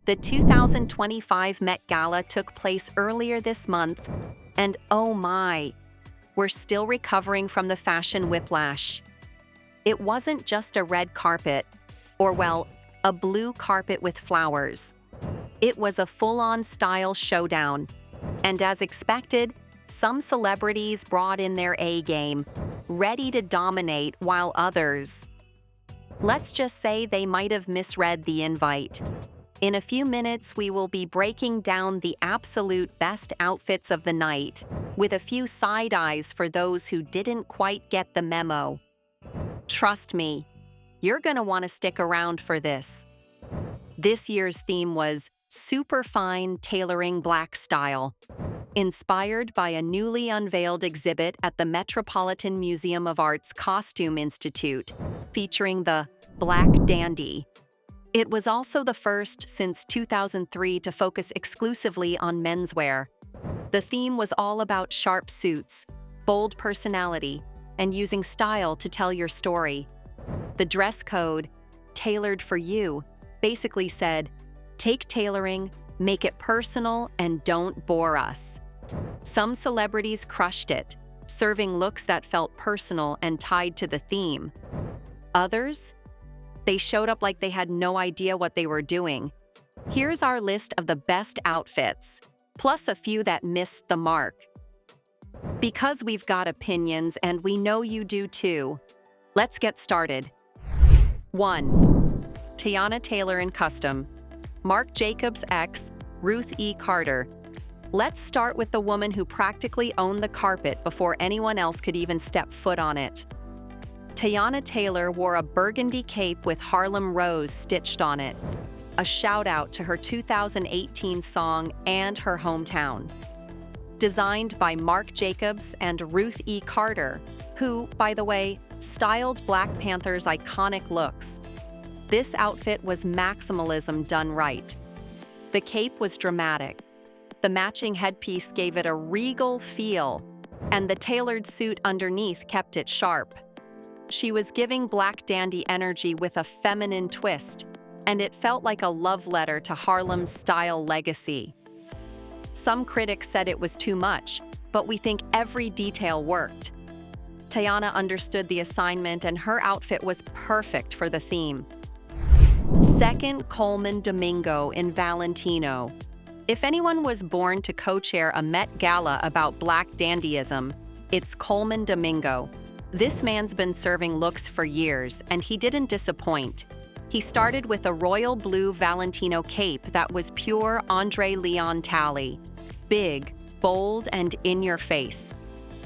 The 2025 Met Gala took place earlier this month, and oh my, we're still recovering from the fashion whiplash. It wasn't just a red carpet, or well, a blue carpet with flowers. It was a full-on style showdown, and as expected, some celebrities brought in their A game, ready to dominate while others, let's just say they might have misread the invite. In a few minutes, we will be breaking down the absolute best outfits of the night, with a few side eyes for those who didn't quite get the memo. Trust me, you're gonna want to stick around for this. This year's theme was super fine tailoring black style, inspired by a newly unveiled exhibit at the Metropolitan Museum of Art's Costume Institute, featuring the Black Dandy. It was also the first since 2003 to focus exclusively on menswear. The theme was all about sharp suits, bold personality, and using style to tell your story. The dress code, tailored for you, basically said, take tailoring, make it personal, and don't bore us. Some celebrities crushed it, serving looks that felt personal and tied to the theme. Others? They showed up like they had no idea what they were doing. Here's our list of the best outfits, plus a few that missed the mark. Because we've got opinions and we know you do too, let's get started. 1. Tiana Taylor in Custom. Marc Jacobs X, Ruth E. Carter. Let's start with the woman who practically owned the carpet before anyone else could even step foot on it. Tiana Taylor wore a burgundy cape with Harlem Rose stitched on it, a shout-out to her 2018 song and her hometown. Designed by Marc Jacobs and Ruth E. Carter, who, by the way, styled Black Panther's iconic looks. This outfit was maximalism done right. The cape was dramatic. The matching headpiece gave it a regal feel, and the tailored suit underneath kept it sharp. She was giving Black Dandy energy with a feminine twist, and it felt like a love letter to Harlem's style legacy. Some critics said it was too much, but we think every detail worked. Tiana understood the assignment, and her outfit was perfect for the theme. 2nd, Coleman Domingo in Valentino. If anyone was born to co-chair a Met Gala about Black dandyism, it's Coleman Domingo. This man's been serving looks for years, and he didn't disappoint. He started with a royal blue Valentino cape that was pure Andre Leon Talley. Big, bold, and in your face.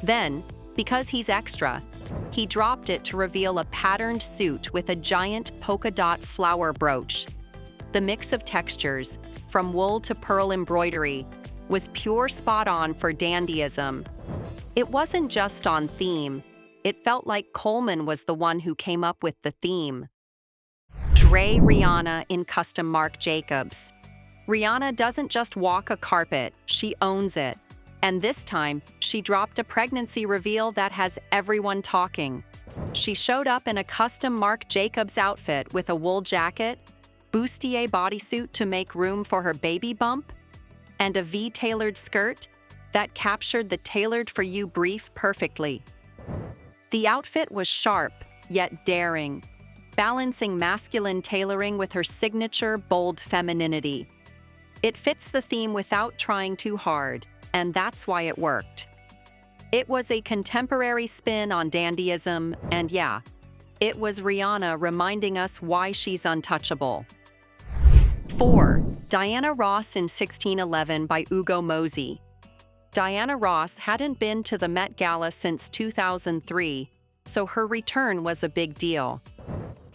Then, because he's extra, he dropped it to reveal a patterned suit with a giant polka dot flower brooch. The mix of textures, from wool to pearl embroidery, was pure spot on for dandyism. It wasn't just on theme. It felt like Coleman was the one who came up with the theme. Dre Rihanna in Custom Marc Jacobs. Rihanna doesn't just walk a carpet, she owns it. And this time, she dropped a pregnancy reveal that has everyone talking. She showed up in a custom Marc Jacobs outfit with a wool jacket, bustier bodysuit to make room for her baby bump, and a V-tailored skirt that captured the tailored-for-you brief perfectly. The outfit was sharp, yet daring, balancing masculine tailoring with her signature bold femininity. It fits the theme without trying too hard, and that's why it worked. It was a contemporary spin on dandyism, and yeah, it was Rihanna reminding us why she's untouchable. 4. Diana Ross in 1611 by Ugo Mosey. Diana Ross hadn't been to the Met Gala since 2003, so her return was a big deal.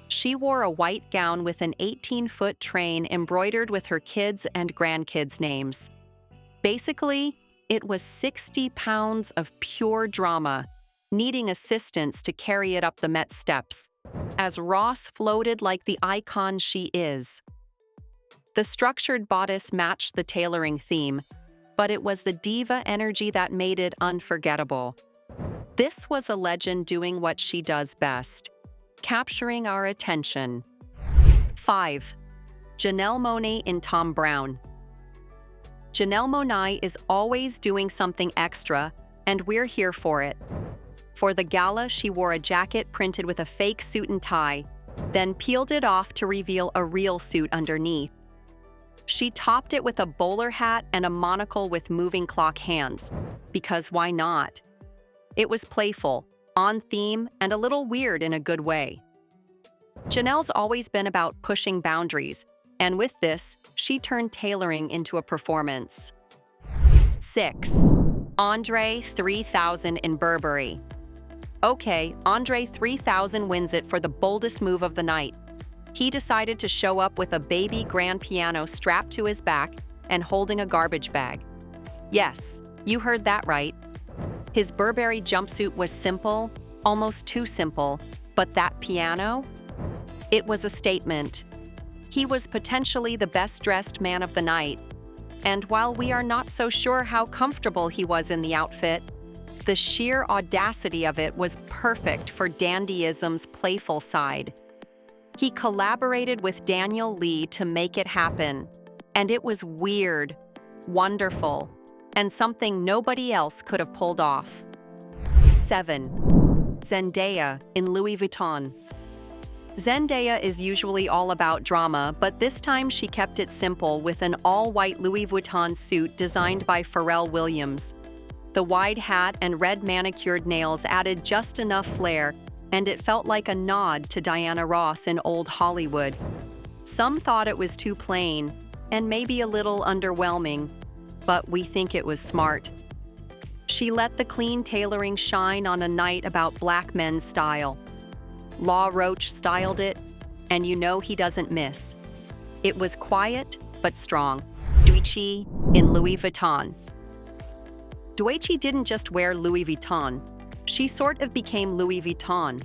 She wore a white gown with an 18-foot train embroidered with her kids' and grandkids' names. Basically, it was 60 pounds of pure drama, needing assistance to carry it up the Met steps, as Ross floated like the icon she is. The structured bodice matched the tailoring theme, but it was the diva energy that made it unforgettable. This was a legend doing what she does best, capturing our attention. 5. Janelle Monáe in Tom Brown. Janelle Monáe is always doing something extra, and we're here for it. For the gala, she wore a jacket printed with a fake suit and tie, then peeled it off to reveal a real suit underneath. She topped it with a bowler hat and a monocle with moving clock hands, because why not? It was playful, on theme, and a little weird in a good way. Janelle's always been about pushing boundaries, and with this, she turned tailoring into a performance. 6. Andre 3000 in Burberry. Okay, Andre 3000 wins it for the boldest move of the night. He decided to show up with a baby grand piano strapped to his back and holding a garbage bag. Yes, you heard that right. His Burberry jumpsuit was simple, almost too simple, but that piano? It was a statement. He was potentially the best-dressed man of the night, and while we are not so sure how comfortable he was in the outfit, the sheer audacity of it was perfect for dandyism's playful side. He collaborated with Daniel Lee to make it happen, and it was weird, wonderful, and something nobody else could have pulled off. 7. Zendaya in Louis Vuitton. Zendaya is usually all about drama, but this time she kept it simple with an all-white Louis Vuitton suit designed by Pharrell Williams. The wide hat and red manicured nails added just enough flair, and it felt like a nod to Diana Ross in old Hollywood. Some thought it was too plain, and maybe a little underwhelming, but we think it was smart. She let the clean tailoring shine on a night about black men's style. Law Roach styled it, and you know he doesn't miss. It was quiet, but strong. Doechii in Louis Vuitton. Doechii didn't just wear Louis Vuitton, she sort of became Louis Vuitton.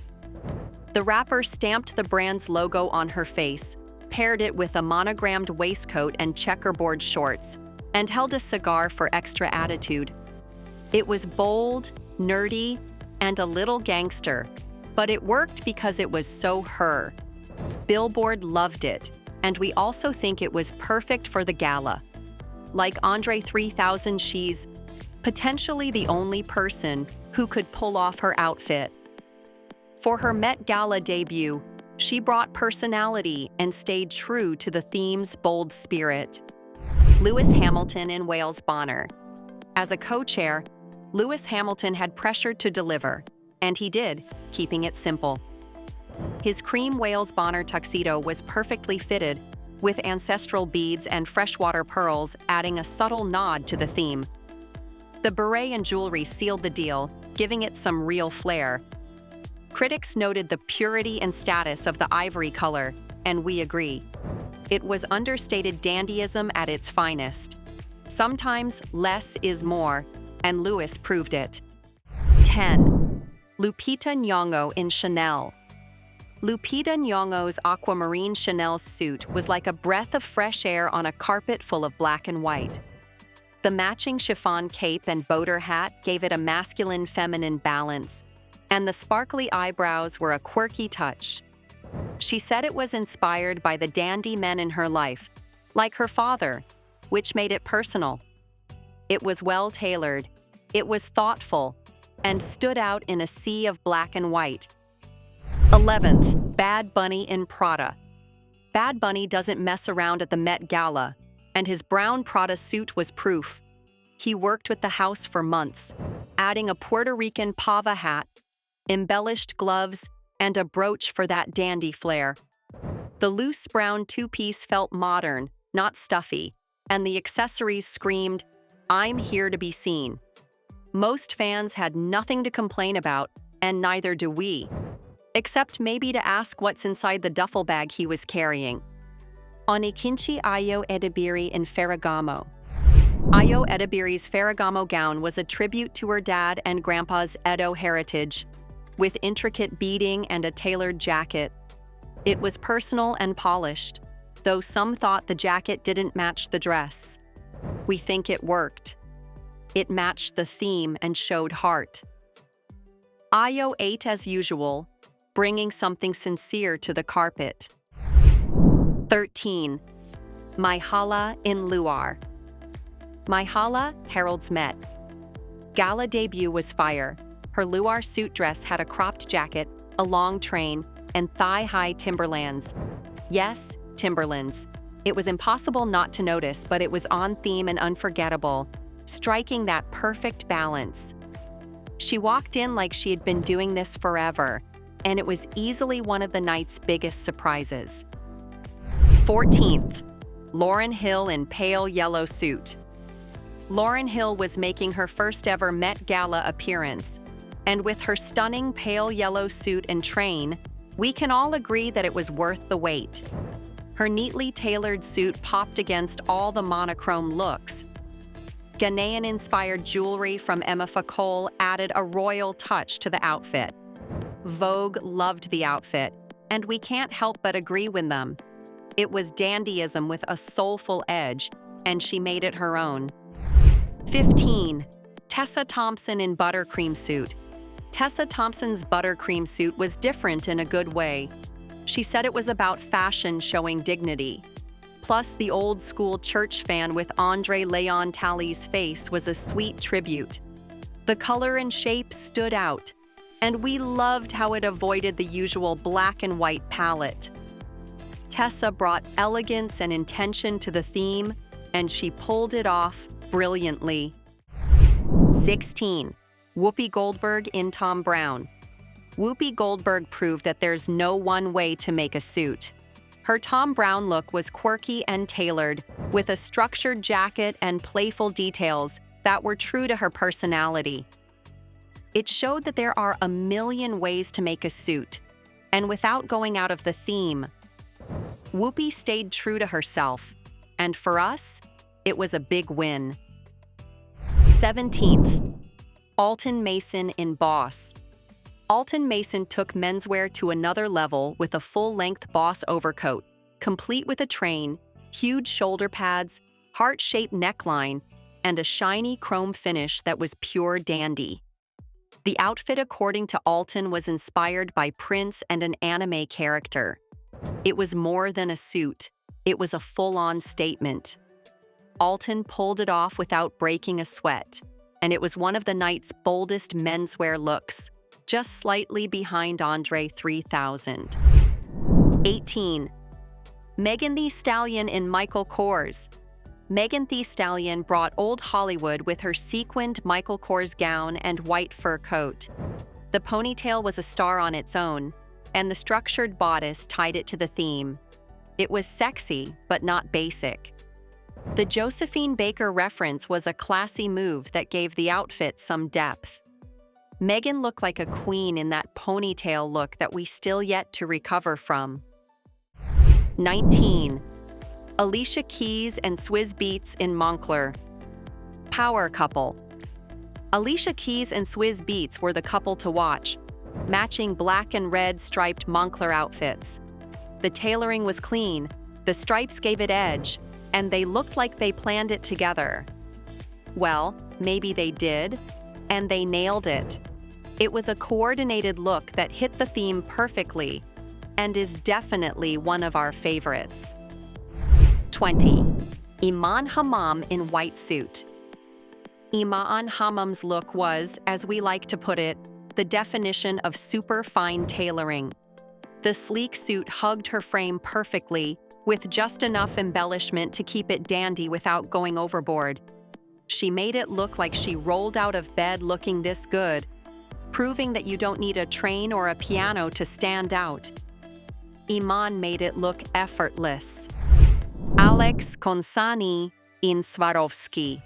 The rapper stamped the brand's logo on her face, paired it with a monogrammed waistcoat and checkerboard shorts, and held a cigar for extra attitude. It was bold, nerdy, and a little gangster, but it worked because it was so her. Billboard loved it, and we also think it was perfect for the gala. Like Andre 3000, she's potentially the only person who could pull off her outfit. For her Met Gala debut, she brought personality and stayed true to the theme's bold spirit. Lewis Hamilton in Wales Bonner. As a co-chair, Lewis Hamilton had pressured to deliver, and he did, keeping it simple. His cream Wales Bonner tuxedo was perfectly fitted, with ancestral beads and freshwater pearls adding a subtle nod to the theme. The beret and jewelry sealed the deal, giving it some real flair. Critics noted the purity and status of the ivory color, and we agree. It was understated dandyism at its finest. Sometimes less is more, and Lewis proved it. 10. Lupita Nyong'o in Chanel. Lupita Nyong'o's aquamarine Chanel suit was like a breath of fresh air on a carpet full of black and white. The matching chiffon cape and boater hat gave it a masculine-feminine balance, and the sparkly eyebrows were a quirky touch. She said it was inspired by the dandy men in her life, like her father, which made it personal. It was well-tailored, it was thoughtful, and stood out in a sea of black and white. 11th, Bad Bunny in Prada. Bad Bunny doesn't mess around at the Met Gala, and his brown Prada suit was proof. He worked with the house for months, adding a Puerto Rican pava hat, embellished gloves, and a brooch for that dandy flair. The loose brown two-piece felt modern, not stuffy, and the accessories screamed, "I'm here to be seen." Most fans had nothing to complain about, and neither do we, except maybe to ask what's inside the duffel bag he was carrying. Onikinchi Ayo Edebiri in Ferragamo. Ayo Edebiri's Ferragamo gown was a tribute to her dad and grandpa's Edo heritage, with intricate beading and a tailored jacket. It was personal and polished, though some thought the jacket didn't match the dress. We think it worked. It matched the theme and showed heart. Ayo ate as usual, bringing something sincere to the carpet. 13. Myhalla in Luar. Myhalla heralds Met. Gala debut was fire. Her Luar suit dress had a cropped jacket, a long train, and thigh-high Timberlands. Yes, Timberlands. It was impossible not to notice, but it was on theme and unforgettable, striking that perfect balance. She walked in like she had been doing this forever, and it was easily one of the night's biggest surprises. 14th, Lauryn Hill in pale yellow suit. Lauryn Hill was making her first ever Met Gala appearance, and with her stunning pale yellow suit and train, we can all agree that it was worth the wait. Her neatly tailored suit popped against all the monochrome looks. Ghanaian-inspired jewelry from Emma Facole added a royal touch to the outfit. Vogue loved the outfit, and we can't help but agree with them. It was dandyism with a soulful edge, and she made it her own. 15. Tessa Thompson in buttercream suit. Tessa Thompson's buttercream suit was different in a good way. She said it was about fashion showing dignity. Plus, the old-school church fan with Andre Leon Talley's face was a sweet tribute. The color and shape stood out, and we loved how it avoided the usual black and white palette. Tessa brought elegance and intention to the theme, and she pulled it off brilliantly. 16. Whoopi Goldberg in Tom Brown. Whoopi Goldberg proved that there's no one way to make a suit. Her Tom Brown look was quirky and tailored, with a structured jacket and playful details that were true to her personality. It showed that there are a million ways to make a suit, and without going out of the theme, Whoopi stayed true to herself, and for us, it was a big win. 17th. Alton Mason in Boss. Alton Mason took menswear to another level with a full-length Boss overcoat, complete with a train, huge shoulder pads, heart-shaped neckline, and a shiny chrome finish that was pure dandy. The outfit, according to Alton, was inspired by Prince and an anime character. It was more than a suit. It was a full-on statement. Alton pulled it off without breaking a sweat, and it was one of the night's boldest menswear looks, just slightly behind Andre 3000. 18. Megan Thee Stallion in Michael Kors. Megan Thee Stallion brought old Hollywood with her sequined Michael Kors gown and white fur coat. The ponytail was a star on its own, and the structured bodice tied it to the theme. It was sexy, but not basic. The Josephine Baker reference was a classy move that gave the outfit some depth. Megan looked like a queen in that ponytail look that we still yet to recover from. 19. Alicia Keys and Swizz Beatz in Moncler. Power couple. Alicia Keys and Swizz Beatz were the couple to watch, matching black and red striped Moncler outfits. The tailoring was clean, the stripes gave it edge, and they looked like they planned it together. Well, maybe they did, and they nailed it. It was a coordinated look that hit the theme perfectly, and is definitely one of our favorites. 20. Iman Hammam in white suit. Iman Hammam's look was, as we like to put it, the definition of super fine tailoring. The sleek suit hugged her frame perfectly, with just enough embellishment to keep it dandy without going overboard. She made it look like she rolled out of bed looking this good, proving that you don't need a train or a piano to stand out. Iman made it look effortless. Alex Consani in Swarovski.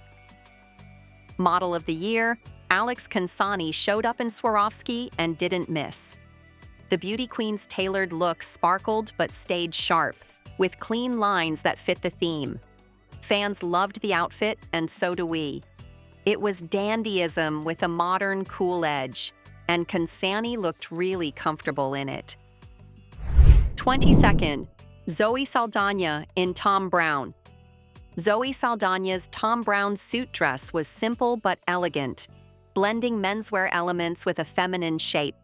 Model of the Year, Alex Consani showed up in Swarovski and didn't miss. The beauty queen's tailored look sparkled but stayed sharp, with clean lines that fit the theme. Fans loved the outfit, and so do we. It was dandyism with a modern, cool edge, and Consani looked really comfortable in it. 22nd, Zoe Saldana in Tom Brown. Zoe Saldana's Tom Brown suit dress was simple but elegant, blending menswear elements with a feminine shape.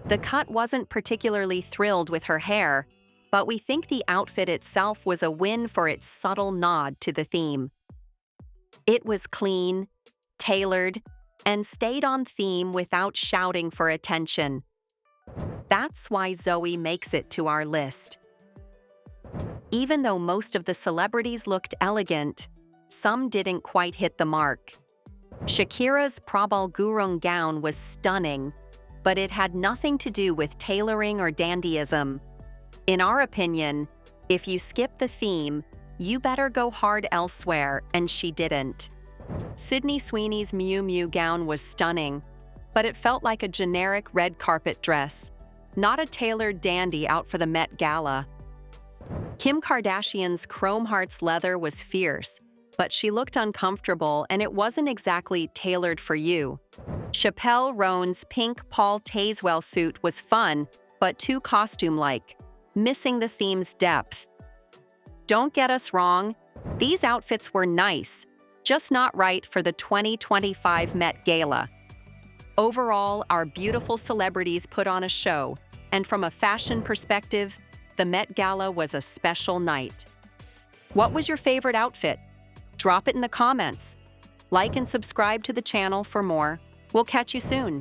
The cut wasn't particularly thrilled with her hair, but we think the outfit itself was a win for its subtle nod to the theme. It was clean, tailored, and stayed on theme without shouting for attention. That's why Zoe makes it to our list. Even though most of the celebrities looked elegant, some didn't quite hit the mark. Shakira's Prabal Gurung gown was stunning, but it had nothing to do with tailoring or dandyism. In our opinion, if you skip the theme, you better go hard elsewhere, and she didn't. Sydney Sweeney's Miu Miu gown was stunning, but it felt like a generic red carpet dress, not a tailored dandy out for the Met Gala. Kim Kardashian's Chrome Hearts leather was fierce, but she looked uncomfortable and it wasn't exactly tailored for you. Chappelle Roan's pink Paul Tazewell suit was fun, but too costume-like, missing the theme's depth. Don't get us wrong, these outfits were nice, just not right for the 2025 Met Gala. Overall, our beautiful celebrities put on a show, and from a fashion perspective, the Met Gala was a special night. What was your favorite outfit? Drop it in the comments. Like and subscribe to the channel for more. We'll catch you soon.